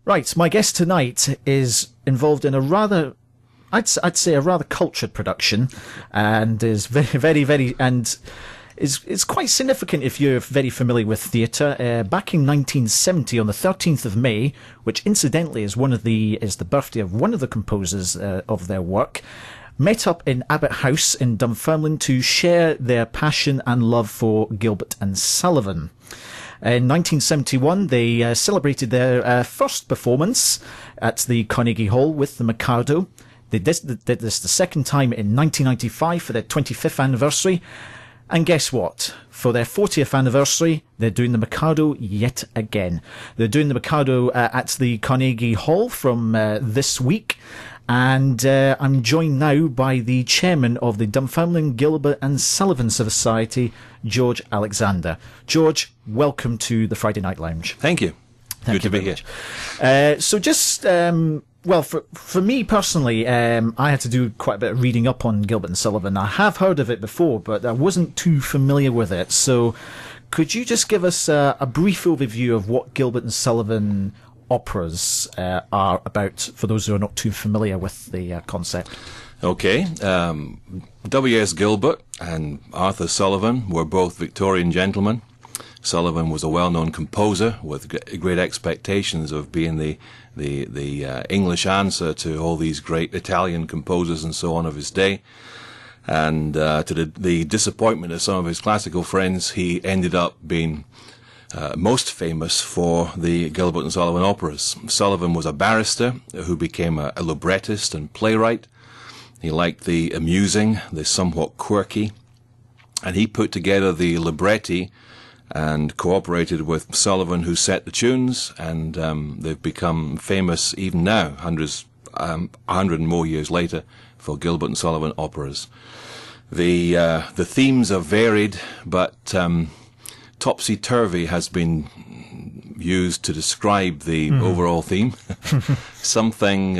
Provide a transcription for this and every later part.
Right, my guest tonight is involved in a rather, I'd say a rather cultured production, and is is quite significant if you're very familiar with theatre. Back in 1970, on the 13th of May, which incidentally is the birthday of one of the composers of their work, met up in Abbot House in Dunfermline to share their passion and love for Gilbert and Sullivan. In 1971, they celebrated their first performance at the Carnegie Hall with the Mikado. They did this the second time in 1995 for their 25th anniversary. And guess what? For their 40th anniversary, they're doing the Mikado yet again. They're doing the Mikado at the Carnegie Hall from this week. And I'm joined now by the chairman of the Dunfermline, Gilbert and Sullivan Society, George Alexander. George, welcome to the Friday Night Lounge. Thank you. Good to be here. So just, well, for me personally, I had to do quite a bit of reading up on Gilbert and Sullivan. I have heard of it before, but I wasn't too familiar with it. So could you just give us a brief overview of what Gilbert and Sullivan operas are about, for those who are not too familiar with the concept? Okay. W.S. Gilbert and Arthur Sullivan were both Victorian gentlemen. Sullivan was a well-known composer with great expectations of being the English answer to all these great Italian composers and so on of his day. And to the disappointment of some of his classical friends, he ended up being most famous for the Gilbert and Sullivan operas. Sullivan was a barrister who became a librettist and playwright. He liked the amusing, the somewhat quirky, and he put together the libretti and cooperated with Sullivan, who set the tunes, and they've become famous even now, 100 and more years later, for Gilbert and Sullivan operas. The themes are varied, but topsy-turvy has been used to describe the overall theme. Something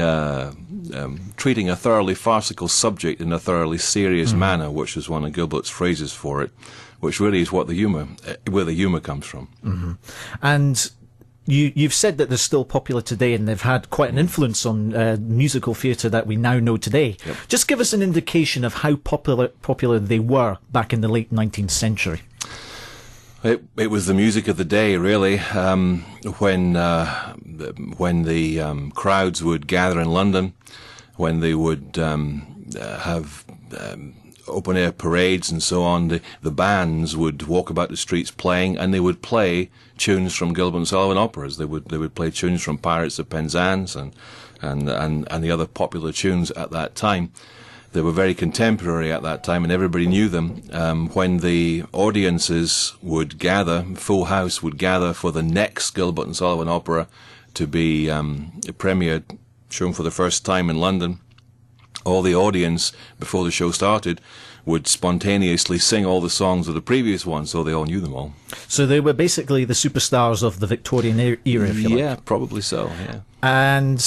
treating a thoroughly farcical subject in a thoroughly serious manner, which is one of Gilbert's phrases for it, which really is where the humour comes from. And you've said that they're still popular today, and they've had quite an influence on musical theatre that we now know today. Yep. Just give us an indication of how popular they were back in the late 19th century. It was the music of the day, really. When the crowds would gather in London, when they would have open-air parades and so on, the bands would walk about the streets playing, and they would play tunes from Gilbert and Sullivan operas. They would play tunes from Pirates of Penzance and the other popular tunes at that time. They were very contemporary at that time, and everybody knew them. When the audiences would gather, full house would gather for the next Gilbert and Sullivan opera to be premiered, shown for the first time in London, all the audience, before the show started, would spontaneously sing all the songs of the previous one, so they all knew them all. So they were basically the superstars of the Victorian era, if you like. Yeah, probably so, yeah. And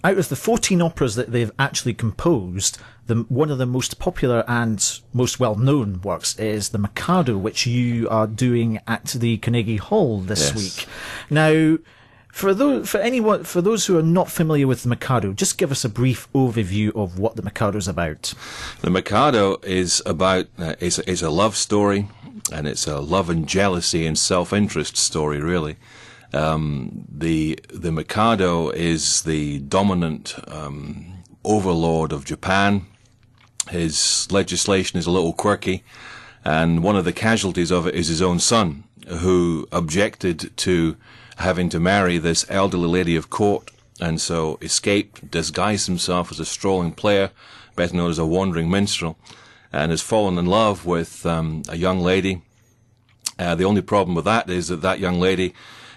out of the 14 operas that they've actually composed, one of the most popular and most well-known works is the Mikado, which you are doing at the Carnegie Hall this week. Now, for those who are not familiar with the Mikado, just give us a brief overview of what the Mikado is about. The Mikado is about it's a love story, and it's a love and jealousy and self-interest story, really. The Mikado is the dominant overlord of Japan. His legislation is a little quirky, and one of the casualties of it is his own son, who objected to having to marry this elderly lady of court, and so escaped, disguised himself as a strolling player, better known as a wandering minstrel, and has fallen in love with a young lady. The only problem with that is that young lady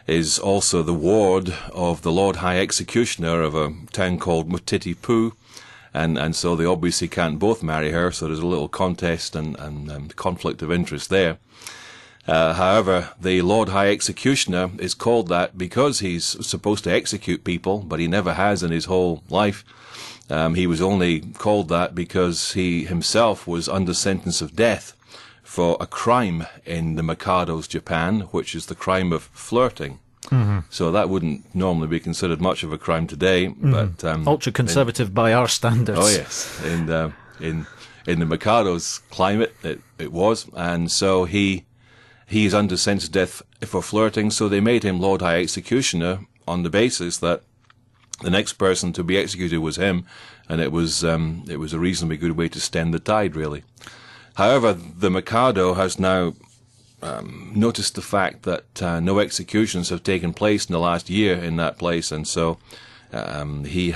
is also the ward of the Lord High Executioner of a town called Mutitipu, and so they obviously can't both marry her, so there's a little contest and conflict of interest there. However, the Lord High Executioner is called that because he's supposed to execute people, but he never has in his whole life. He was only called that because he himself was under sentence of death for a crime in the Mikado's Japan, which is the crime of flirting. So that wouldn't normally be considered much of a crime today. But ultra-conservative by our standards. Oh yes, in the Mikado's climate, it was, and so he is under sentence of death for flirting. So they made him Lord High Executioner on the basis that the next person to be executed was him, and it was a reasonably good way to stem the tide, really. However, the Mikado has now noticed the fact that no executions have taken place in the last year in that place, and so he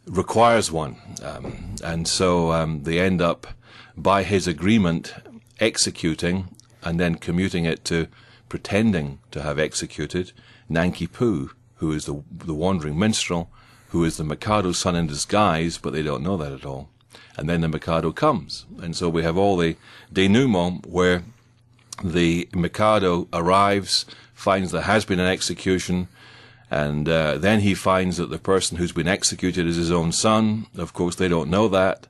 requires one, and so they end up, by his agreement, executing and then commuting it to pretending to have executed Nanki Poo, who is the wandering minstrel, who is the Mikado's son in disguise, but they don't know that at all. And then the Mikado comes, and so we have all the denouement where the Mikado arrives, finds there has been an execution, and then he finds that the person who's been executed is his own son. Of course, they don't know that.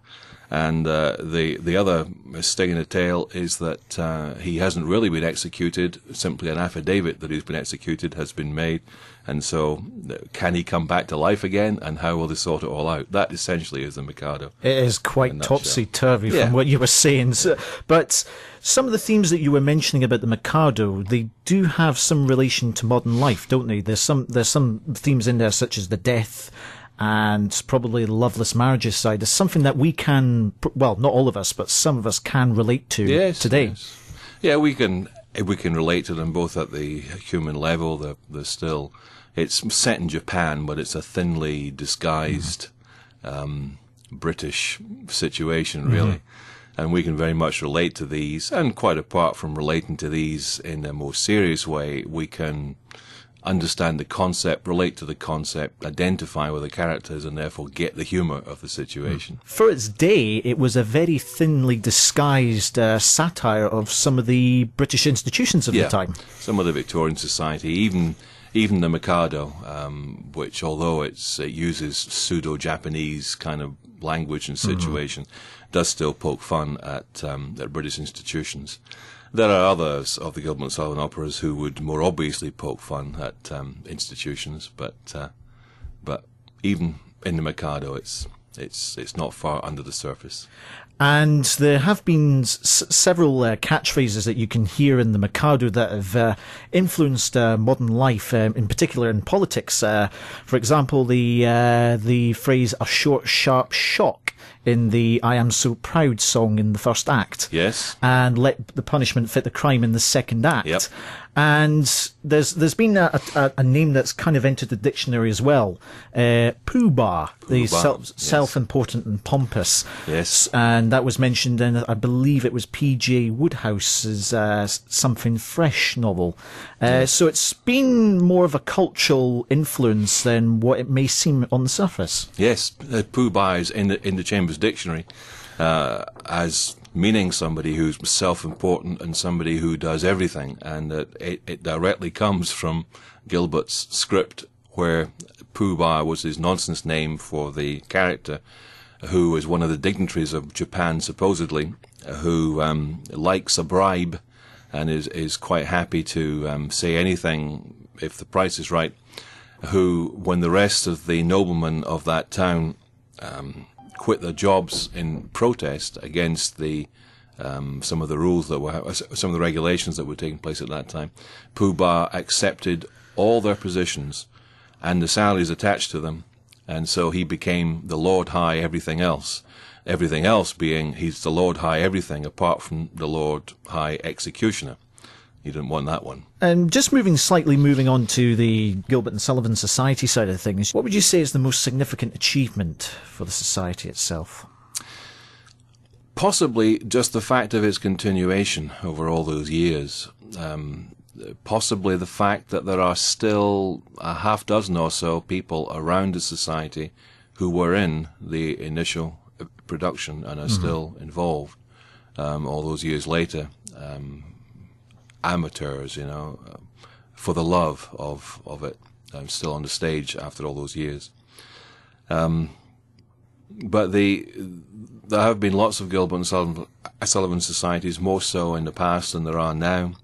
And the other sting in the tail is that he hasn't really been executed. Simply an affidavit that he's been executed has been made. And so can he come back to life again? And how will they sort it all out? That essentially is the Mikado. It is quite topsy-turvy from what you were saying. So, but some of the themes that you were mentioning about the Mikado, they do have some relation to modern life, don't they? There's some themes in there, such as the death and probably the loveless marriages side. Is something that we can, well, not all of us, but some of us can relate to today. Yes. Yeah, we can relate to them both at the human level. They're still, it's set in Japan, but it's a thinly disguised British situation, really. And we can very much relate to these, and quite apart from relating to these in a more serious way, we can understand the concept, relate to the concept, identify with the characters, and therefore get the humour of the situation. For its day, it was a very thinly disguised satire of some of the British institutions of the time. Some of the Victorian society, even the Mikado, which, although it uses pseudo-Japanese kind of language and situation, does still poke fun at British institutions. There are others of the Gilbert and Sullivan operas who would more obviously poke fun at institutions, but even in the Mikado, it's not far under the surface. And there have been several catchphrases that you can hear in the Mikado that have influenced modern life, in particular in politics. For example, the phrase "a short, sharp shock" in the "I Am So Proud" song in the first act. Yes. And "let the punishment fit the crime" in the second act. Yep. And there's been a name that's kind of entered the dictionary as well. Pooh Bah, self-important and pompous. Yes. And that was mentioned in, I believe it was P.J. Woodhouse's Something Fresh novel. So it's been more of a cultural influence than what it may seem on the surface. Yes, Pooh Bah is in the Chambers Dictionary as meaning somebody who's self-important and somebody who does everything, and it directly comes from Gilbert's script, where Pooh Bah was his nonsense name for the character, who is one of the dignitaries of Japan, supposedly, who likes a bribe and is quite happy to say anything if the price is right, who, when the rest of the noblemen of that town quit their jobs in protest against some of the rules that were, some of the regulations that were taking place at that time, Pooh Bah accepted all their positions and the salaries attached to them, and so he became the Lord High everything else. Everything else being he's the Lord High everything apart from the Lord High Executioner. You didn't want that one. And just moving on to the Gilbert and Sullivan Society side of things, what would you say is the most significant achievement for the Society itself? Possibly just the fact of its continuation over all those years. Possibly the fact that there are still a half dozen or so people around the Society who were in the initial production and are still involved all those years later. Amateurs, for the love of it. I'm still on the stage after all those years. But there have been lots of Gilbert and Sullivan societies, more so in the past than there are now.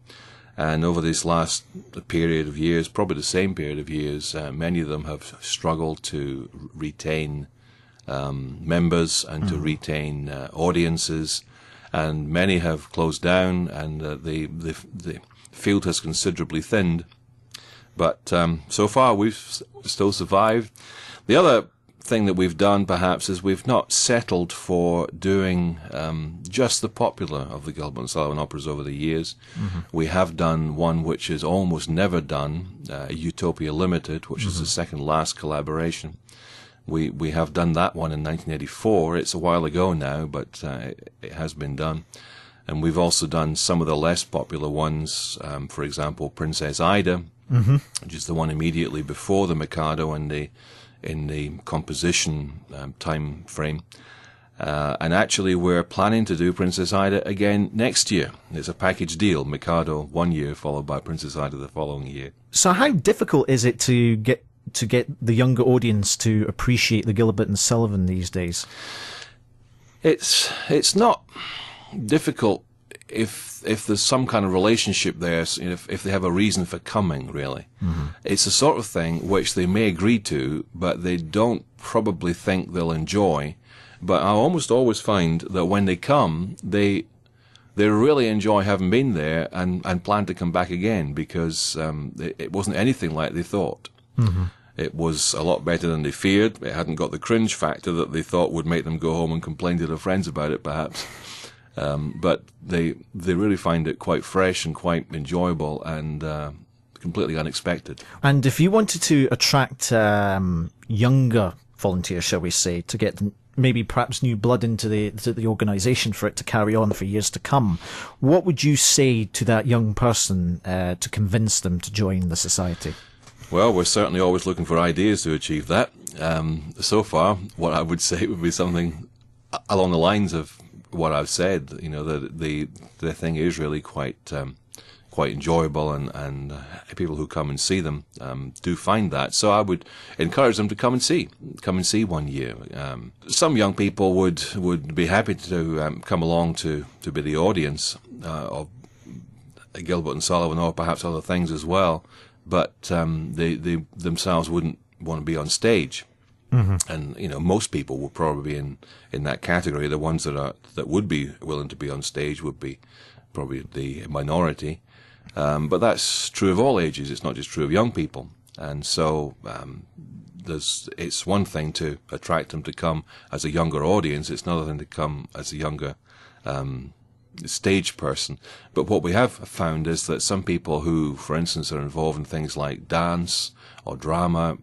And over this last period of years, probably the same period of years, many of them have struggled to retain members and to retain audiences, and many have closed down, and the field has considerably thinned. But so far we've still survived. The other thing that we've done perhaps is we've not settled for doing just the popular of the Gilbert and Sullivan operas over the years. We have done one which is almost never done, Utopia Limited, which is the second last collaboration. We have done that one in 1984. It's a while ago now, but it has been done. And we've also done some of the less popular ones, for example, Princess Ida, which is the one immediately before the Mikado in the composition time frame. And actually we're planning to do Princess Ida again next year. It's a package deal, Mikado 1 year followed by Princess Ida the following year. So how difficult is it to get the younger audience to appreciate the Gilbert and Sullivan these days? It's not difficult if there's some kind of relationship there, if they have a reason for coming, really. It's the sort of thing which they may agree to, but they don't probably think they'll enjoy. But I almost always find that when they come, they really enjoy having been there and plan to come back again, because it wasn't anything like they thought. It was a lot better than they feared. It hadn't got the cringe factor that they thought would make them go home and complain to their friends about it, perhaps. But they really find it quite fresh and quite enjoyable and completely unexpected. And if you wanted to attract younger volunteers, shall we say, to get maybe perhaps new blood into the organisation for it to carry on for years to come, what would you say to that young person to convince them to join the society? Well, we're certainly always looking for ideas to achieve that. So far, what I would say would be something along the lines of what I've said. You know, the thing is really quite enjoyable, and people who come and see them do find that. So I would encourage them to come and see 1 year. Some young people would be happy to come along to be the audience of Gilbert and Sullivan, or perhaps other things as well. But they themselves wouldn't want to be on stage. And most people would probably be in that category. The ones that would be willing to be on stage would be probably the minority. But that's true of all ages. It's not just true of young people. And so it's one thing to attract them to come as a younger audience. It's another thing to come as a younger stage person. But what we have found is that some people who, for instance, are involved in things like dance or drama,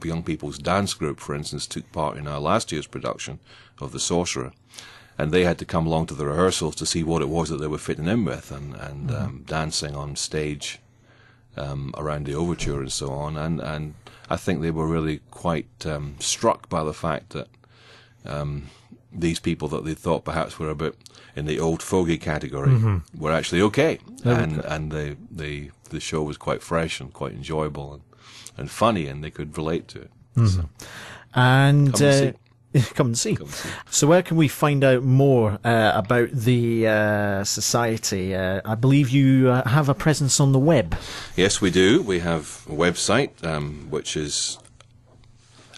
Young People's Dance Group, for instance, took part in our last year's production of The Sorcerer, and they had to come along to the rehearsals to see what it was that they were fitting in with, and dancing on stage around the overture and so on, and I think they were really quite struck by the fact that these people that they thought perhaps were a bit in the old fogey category were actually okay, and the show was quite fresh and quite enjoyable and funny, and they could relate to it. So, and come and see. So where can we find out more about the society? I believe you have a presence on the web. Yes, we do. We have a website, which is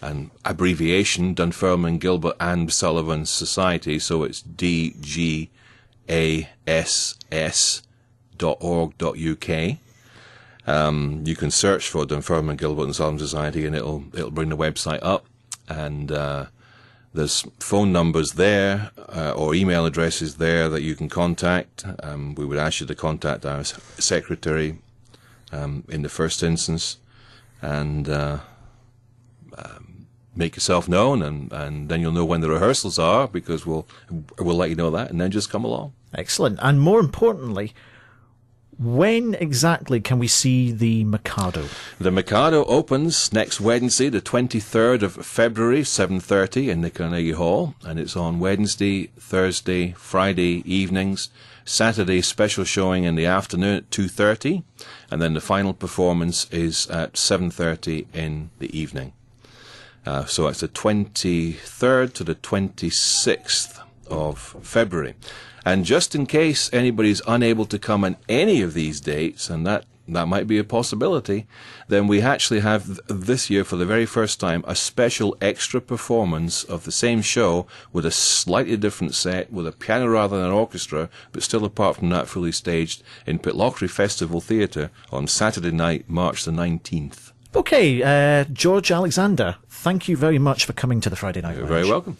an abbreviation, Dunfermline, Gilbert and Sullivan Society, so it's dgass.org.uk. You can search for Dunfermline, Gilbert and Sullivan Society, and it'll bring the website up, and there's phone numbers there or email addresses there that you can contact. We would ask you to contact our secretary in the first instance, and make yourself known, and then you'll know when the rehearsals are, because we'll let you know that, and then just come along. Excellent. And more importantly, when exactly can we see the Mikado? The Mikado opens next Wednesday, the 23rd of February, 7:30 in the Carnegie Hall, and it's on Wednesday, Thursday, Friday evenings. Saturday special showing in the afternoon at 2:30, and then the final performance is at 7:30 in the evening. So it's the 23rd to the 26th of February. And just in case anybody's unable to come on any of these dates, and that might be a possibility, then we actually have this year, for the very first time, a special extra performance of the same show with a slightly different set, with a piano rather than an orchestra, but still apart from that fully staged in Pitlochry Festival Theatre on Saturday night, March the 19th. Okay, George Alexander, thank you very much for coming to the Friday Night Lounge. You're very welcome.